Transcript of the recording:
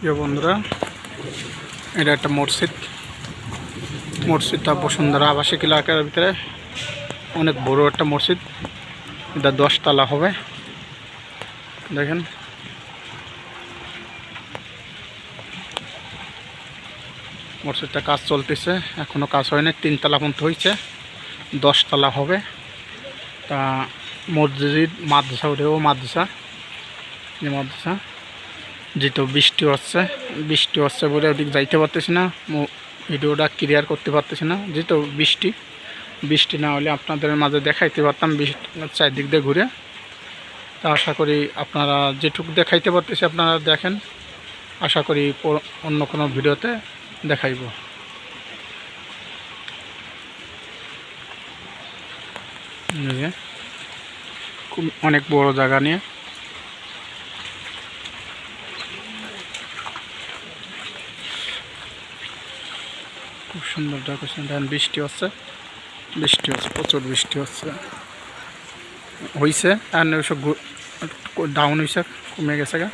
প্রিয় বন্ধুরা, এটা একটা মসজিদটা বসুন্ধরা আবাসিক এলাকার ভিতরে অনেক বড় একটা মসজিদ। এটা 10 তলা হবে। দেখেন মসজিদটা কাজ চলতেছে, এখনো কাজ হয়নি, 3 তলা পর্যন্ত হয়েছে, 10 তলা হবে। তা মসজিদ মাদ্রাসা ওঠেও মাদ্রাসা যেহেতু বৃষ্টি হচ্ছে বলে ওদিক যাইতে পারতেছি না, ভিডিওটা ক্লিয়ার করতে পারতেছি না। যেহেতু বৃষ্টি না হলে আপনাদের মাঝে দেখাইতে পারতাম চারদিক দিয়ে ঘুরে। তা আশা করি আপনারা যেটুকু দেখাইতে পারতেছি আপনারা দেখেন, আশা করি অন্য কোনো ভিডিওতে দেখাইব। খুব অনেক বড় জায়গা নিয়ে খুব সুন্দর ডেকোরেশন। দেখেন বৃষ্টি হচ্ছে, প্রচুর বৃষ্টি হয়েছে আর ওইসব ডাউন হয়েছে, কমে গেছে গা।